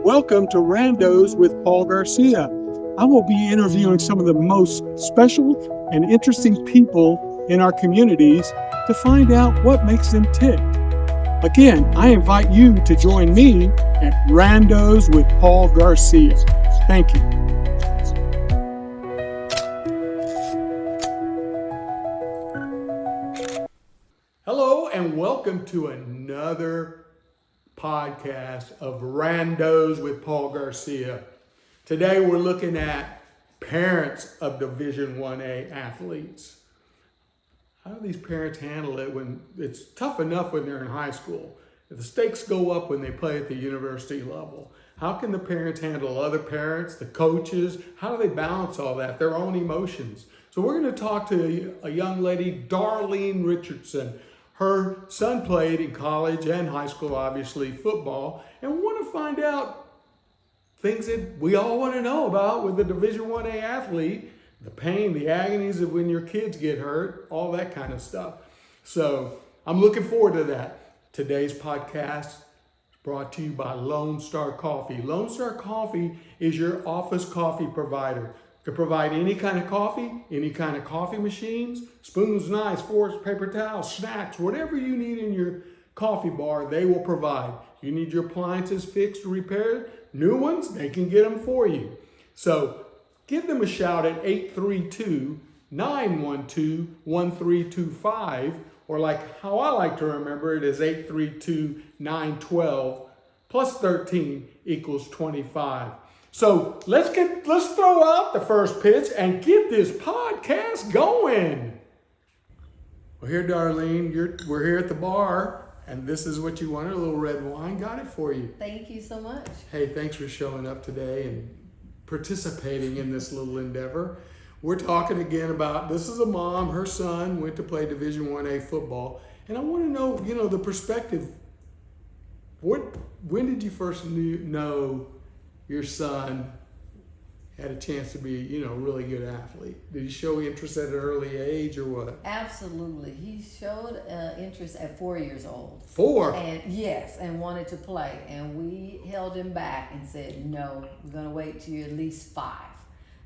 Welcome to Randos with Paul Garcia. I will be interviewing some of the most special and interesting people in our communities to find out what makes them tick. Again, I invite you to join me at Randos with Paul Garcia. Thank you. Hello, and welcome to another podcast of Randos with Paul Garcia. Today we're looking at parents of Division 1A athletes. How do these parents handle it when it's tough enough when they're in high school? If the stakes go up when they play at the university level, how can the parents handle other parents, the coaches? How do they balance all that, their own emotions? So we're going to talk to a young lady, Darlene Richardson. Her son played in college and high school, obviously, football, and we want to find out things that we all want to know about with a Division 1A athlete, the pain, the agonies of when your kids get hurt, all that kind of stuff. So I'm looking forward to that. Today's podcast is brought to you by Lone Star Coffee. Lone Star Coffee is your office coffee provider. To provide any kind of coffee machines, spoons, knives, forks, paper towels, snacks, whatever you need in your coffee bar, they will provide. You need your appliances fixed or repaired, new ones, they can get them for you. So give them a shout at 832-912-1325, or like how I like to remember it is 832-912 plus 13 equals 25. So let's throw out the first pitch and get this podcast going. Well, here, Darlene, we're here at the bar, and this is what you wanted, a little red wine. Got it for you. Thank you so much. Hey, thanks for showing up today and participating in this little endeavor. We're talking again about, this is a mom, her son went to play Division 1A football, and I want to know, the perspective. When did you first know your son had a chance to be, a really good athlete? Did he show interest at an early age or what? Absolutely. He showed interest at 4 years old. 4? And yes, and wanted to play. And we held him back and said, no, we're going to wait till you're at least 5.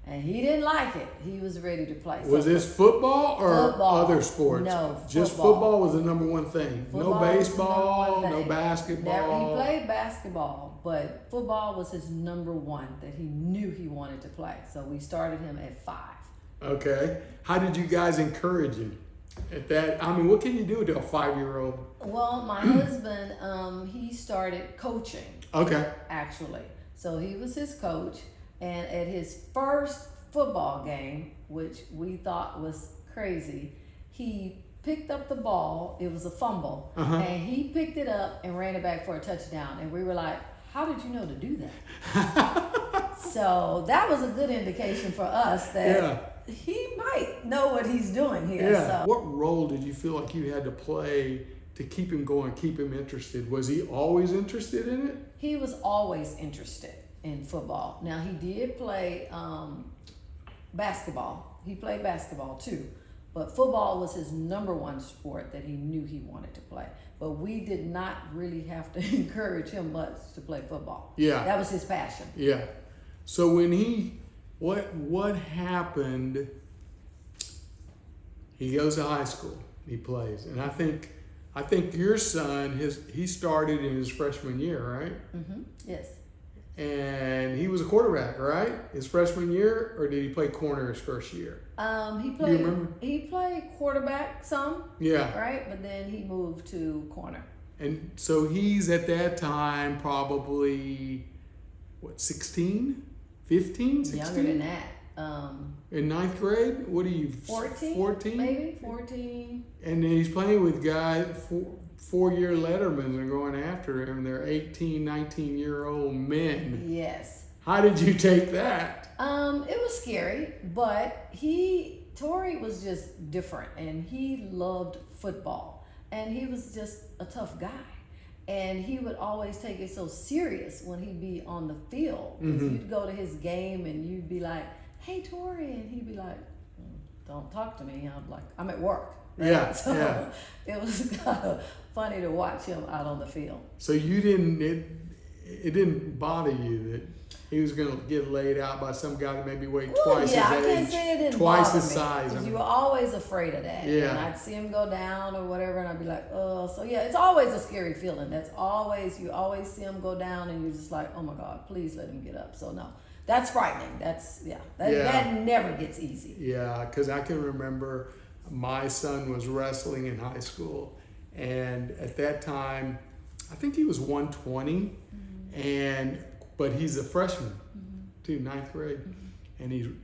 And he didn't like it. He was ready to play. Was this football or other sports? No, just football was the number one thing. Football no baseball, no basketball. He played basketball, but football was his number one that he knew he wanted to play. So we started him at 5. Okay. How did you guys encourage him at that? What can you do to a 5-year-old? Well, my husband, he started coaching. Okay. Actually. So he was his coach. And at his first football game, which we thought was crazy, he picked up the ball. It was a fumble. And he picked it up and ran it back for a touchdown. And we were like, how did you know to do that? So that was a good indication for us that he might know what he's doing here. Yeah. So. What role did you feel like you had to play to keep him going, keep him interested? Was he always interested in it? He was always interested in football. Now he did play basketball. He played basketball too, but football was his number one sport that he knew he wanted to play. But we did not really have to encourage him much to play football. Yeah, that was his passion. Yeah. So when what happened? He goes to high school. He plays, and I think your son he started in his freshman year, right? Yes. And he was a quarterback, right? His freshman year, or did he play corner his first year? He played. Do you remember? He played quarterback some. Yeah. Right, but then he moved to corner. And so he's at that time probably 16, 15, 16? Younger than that. In 9th grade? What are you? 14? 14? Maybe 14. And then he's playing with guys. 4-year lettermen are going after him. They're 18, 19-year-old men. Yes. How did you take that? It was scary, but Tori was just different, and he loved football, and he was just a tough guy, and he would always take it so serious when he'd be on the field. You'd go to his game, and you'd be like, "Hey, Tori," and he'd be like, "Don't talk to me. I'm at work." Right? Yeah. So yeah. It was kind of funny to watch him out on the field. So you didn't. it didn't bother you that he was going to get laid out by some guy that maybe weighed Well, twice yeah, his I age, can't say it didn't twice bother his me, size. I because mean, you were always afraid of that. Yeah. And I'd see him go down or whatever, and I'd be like, oh. So yeah, it's always a scary feeling. You always see him go down, and you're just like, oh my God, please let him get up. So no, that's frightening. That never gets easy. yeah, because I can remember my son was wrestling in high school, and at that time, I think he was 120, but he's a freshman, too, ninth grade, and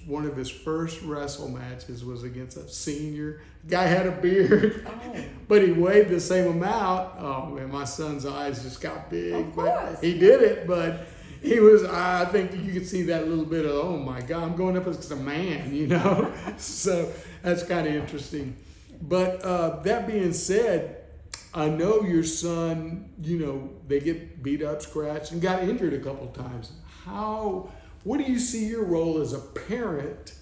one of his first wrestle matches was against a senior. Guy had a beard, but he weighed the same amount. Oh man, my son's eyes just got big. Of course. He did it, but he was. I think you could see that little bit of, oh my God, I'm going up against a man, So that's kind of interesting. But that being said, I know your son, they get beat up, scratched, and got injured a couple times. What do you see your role as a parent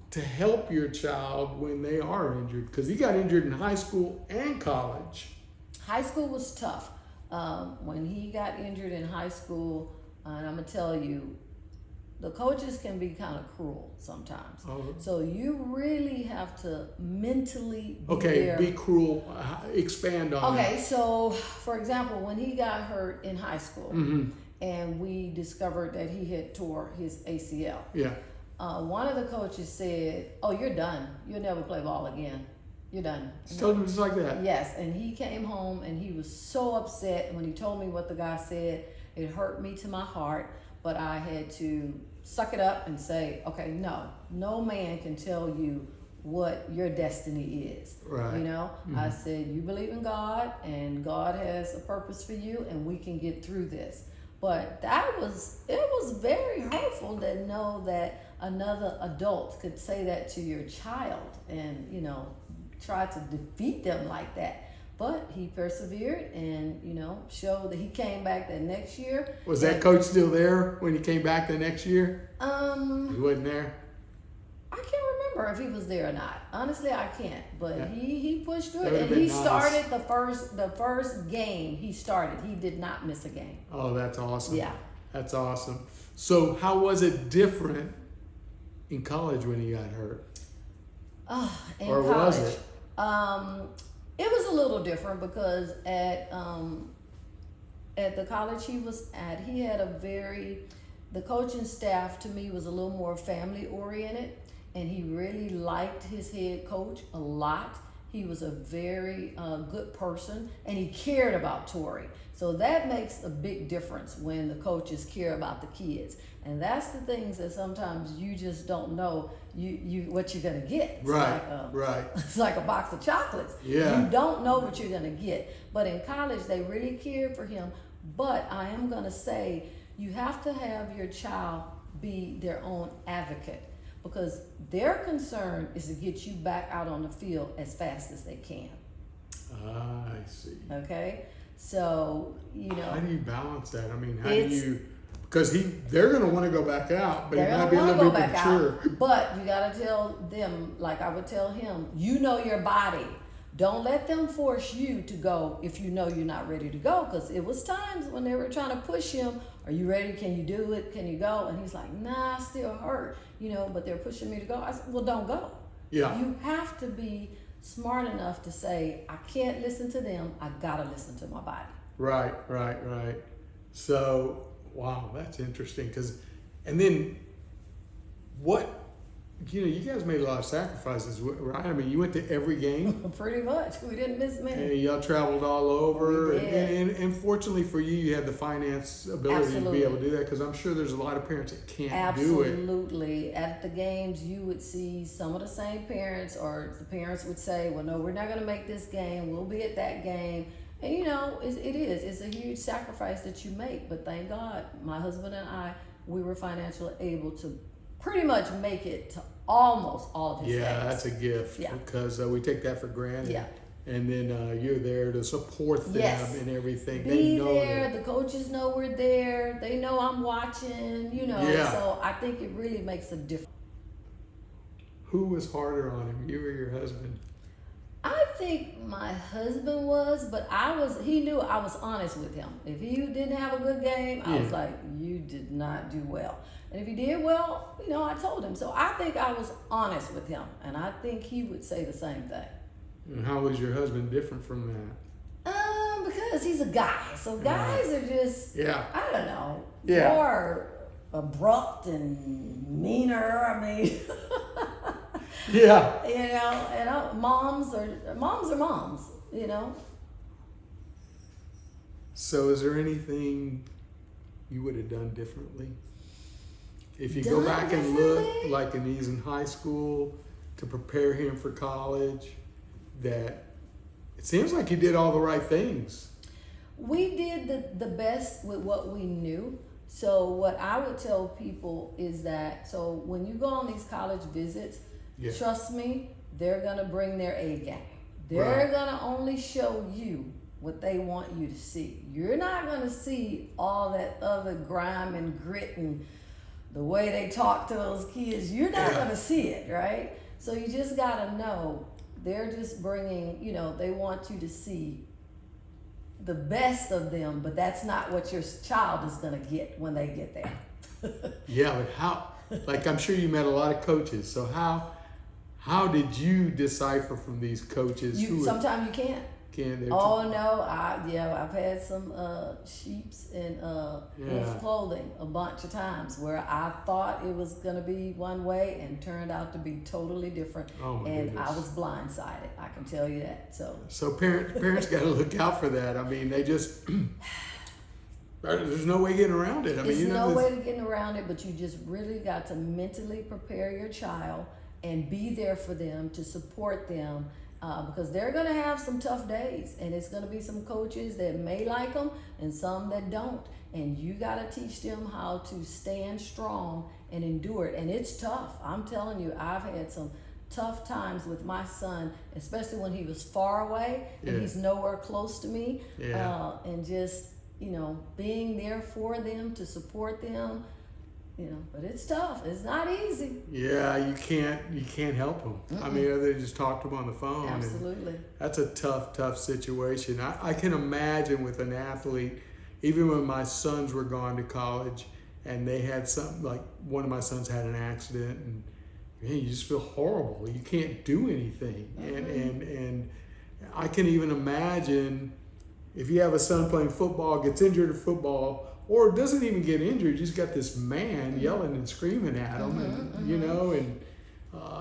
to help your child when they are injured? Because he got injured in high school and college. High school was tough. When he got injured in high school, and I'm going to tell you, the coaches can be kind of cruel sometimes. So you really have to mentally be there. Be cruel. Expand on that. Okay, so for example, when he got hurt in high school, and we discovered that he had tore his ACL. Yeah. One of the coaches said, "Oh, you're done. You'll never play ball again. You're done." Just told him just like that. Yes, and he came home and he was so upset. When he told me what the guy said, it hurt me to my heart. But I had to suck it up and say, "Okay, no man can tell you what your destiny is." Right. I said, "You believe in God, and God has a purpose for you, and we can get through this." But it was very hurtful to know that another adult could say that to your child and, try to defeat them like that. But he persevered and, showed that he came back the next year. Was that coach still there when he came back the next year? He wasn't there? I can't remember if he was there or not. Honestly, I can't. But Yeah. he pushed through That it. would've And he been nice. started the first game he started. He did not miss a game. Oh, that's awesome. Yeah. That's awesome. So how was it different in college when he got hurt? In Or college, was it? It was a little different because at the college he was at, he had the coaching staff to me was a little more family oriented, and he really liked his head coach a lot. He was a very good person, and he cared about Tori. So that makes a big difference when the coaches care about the kids. And that's the things that sometimes you just don't know what you're gonna get. It's Right, right. It's like a box of chocolates. Yeah. You don't know what you're gonna get. But in college, they really cared for him. But I am gonna say, you have to have your child be their own advocate, because their concern is to get you back out on the field as fast as they can. I see. Okay? So, How do you balance that? I mean, because they're going to want to go back out, but it they're might gonna be a want to little go bit back mature. out. But you gotta tell them, like I would tell him, you know your body. Don't let them force you to go if you know you're not ready to go. Because it was times when they were trying to push him, are you ready? Can you do it? Can you go? And he's like, nah, I still hurt, but they're pushing me to go. I said, well, don't go. Yeah. You have to be smart enough to say, I can't listen to them. I gotta listen to my body. Right. So, wow, that's interesting. And then you guys made a lot of sacrifices, right? I mean, you went to every game. Pretty much. We didn't miss many. And y'all traveled all over. We did. And fortunately for you had the finance ability to be able to do that, because I'm sure there's a lot of parents that can't do it. Absolutely. At the games, you would see some of the same parents, or the parents would say, well, no, we're not going to make this game. We'll be at that game. And, it's a huge sacrifice that you make. But thank God, my husband and I, we were financially able to pretty much make it to almost all of his games. Yeah, that's a gift. Yeah. Because we take that for granted. Yeah. And then you're there to support them and everything. Be there. The coaches know we're there. They know I'm watching, Yeah. So I think it really makes a difference. Who was harder on him, you or your husband? I think my husband was, but he knew I was honest with him. If he didn't have a good game, I was like, you did not do well. And if he did well, I told him. So I think I was honest with him, and I think he would say the same thing. And how was your husband different from that? Because he's a guy. So guys are just, I don't know, more abrupt and meaner. I mean, and moms are moms. So is there anything you would have done differently? If you go back and look, like when he's in high school, to prepare him for college, that it seems like you did all the right things. We did the best with what we knew. So what I would tell people is that, so when you go on these college visits, trust me, they're going to bring their A game. They're going to only show you what they want you to see. You're not going to see all that other grime and grit and the way they talk to those kids. You're not going to see it, right? So you just got to know they're just bringing, they want you to see the best of them, but that's not what your child is going to get when they get there. But how, I'm sure you met a lot of coaches. So how did you decipher from these coaches? Sometimes you can't. No, I've had some sheeps in wolf clothing a bunch of times where I thought it was gonna be one way and turned out to be totally different. Oh my and goodness. I was blindsided. I can tell you that. So parents got to look out for that. I mean, they just there's no way getting around it. There's no way to get around it, but you just really got to mentally prepare your child and be there for them to support them. Because they're going to have some tough days, and it's going to be some coaches that may like them and some that don't, and you got to teach them how to stand strong and endure it. And it's tough. I'm telling you, I've had some tough times with my son, especially when he was far away and he's nowhere close to me, and just being there for them to support them. But it's tough. It's not easy. Yeah, you can't help them. Mm-mm. I mean, they just talk to them on the phone. Absolutely. That's a tough situation. I can imagine with an athlete, even when my sons were gone to college and they had something, like one of my sons had an accident, and you just feel horrible. You can't do anything. Mm-hmm. And I can even imagine if you have a son playing football, gets injured in football, or doesn't even get injured, you just got this man yelling and screaming at him, and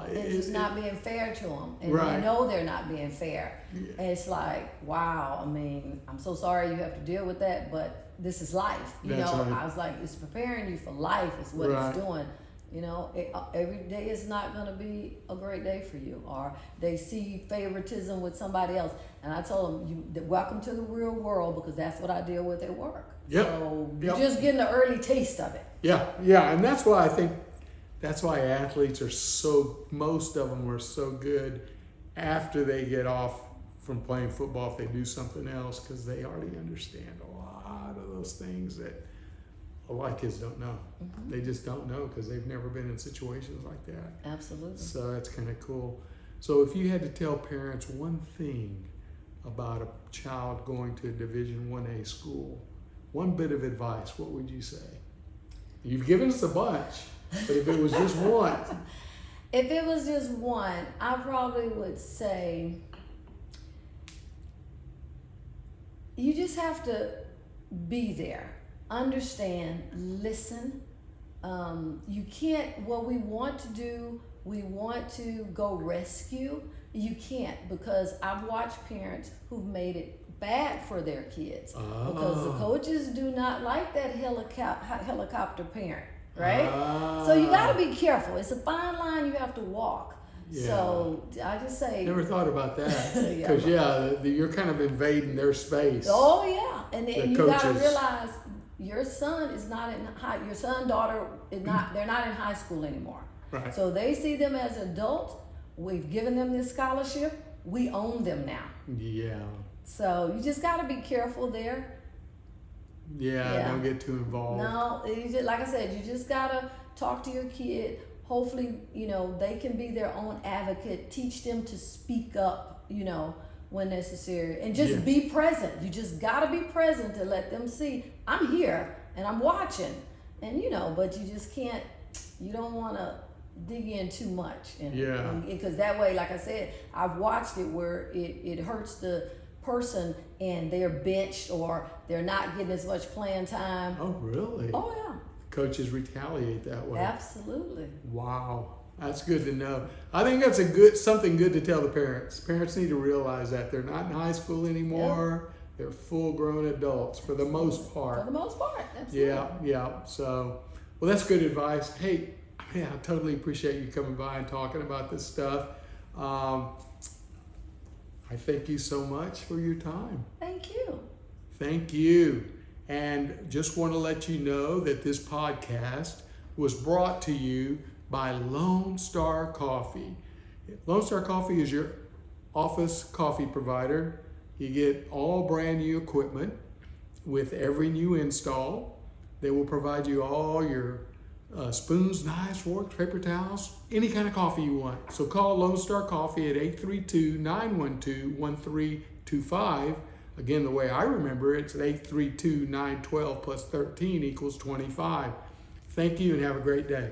it's not being fair to them, and right. they know they're not being fair. And it's like, wow. I mean, I'm so sorry you have to deal with that, but this is life. Right. I was like, it's preparing you for life. Is what it's doing. Every day is not going to be a great day for you, or they see favoritism with somebody else. And I told them, welcome to the real world, because that's what I deal with at work. Yep. So you're just getting an early taste of it. Yeah, and that's why I think that's why athletes most of them are so good after they get off from playing football, if they do something else, because they already understand a lot of those things that a lot of kids don't know. Mm-hmm. They just don't know because they've never been in situations like that. Absolutely. So that's kind of cool. So if you had to tell parents one thing about a child going to a Division 1A school, one bit of advice, what would you say? You've given us a bunch, but if it was just one. If it was just one, I probably would say you just have to be there, understand, listen. You can't, what we want to do, we want to go rescue. You can't, because I've watched parents who've made it bad for their kids because the coaches do not like that helicopter parent, right? So you got to be careful. It's a fine line you have to walk. Yeah. So I just say, never thought about that, because you're kind of invading their space. Oh yeah, and you got to realize your son is not in your son, daughter is not. They're not in high school anymore. Right. So they see them as adults. We've given them this scholarship. We own them now. Yeah. So you just got to be careful there. Yeah, don't get too involved. No, like I said, you just got to talk to your kid. Hopefully, they can be their own advocate. Teach them to speak up, when necessary, and just Yes. be present. You just gotta be present to let them see I'm here and I'm watching, and but you just can't. You don't want to dig in too much, because that way, like I said, I've watched it where it hurts the person and they're benched or they're not getting as much playing time. Oh, really? Oh yeah. Coaches retaliate that way. Absolutely. Wow. That's good to know. I think that's something good to tell the parents. Parents need to realize that they're not in high school anymore. They're full-grown adults for the most part. For the most part, absolutely. Yeah. So, well, that's good advice. Hey, man, I totally appreciate you coming by and talking about this stuff. I thank you so much for your time. Thank you. Thank you. And just want to let you know that this podcast was brought to you by Lone Star Coffee. Lone Star Coffee is your office coffee provider. You get all brand new equipment with every new install. They will provide you all your spoons, knives, forks, paper towels, any kind of coffee you want. So call Lone Star Coffee at 832-912-1325. Again, the way I remember it, it's 832-912 plus 13 equals 25. Thank you and have a great day.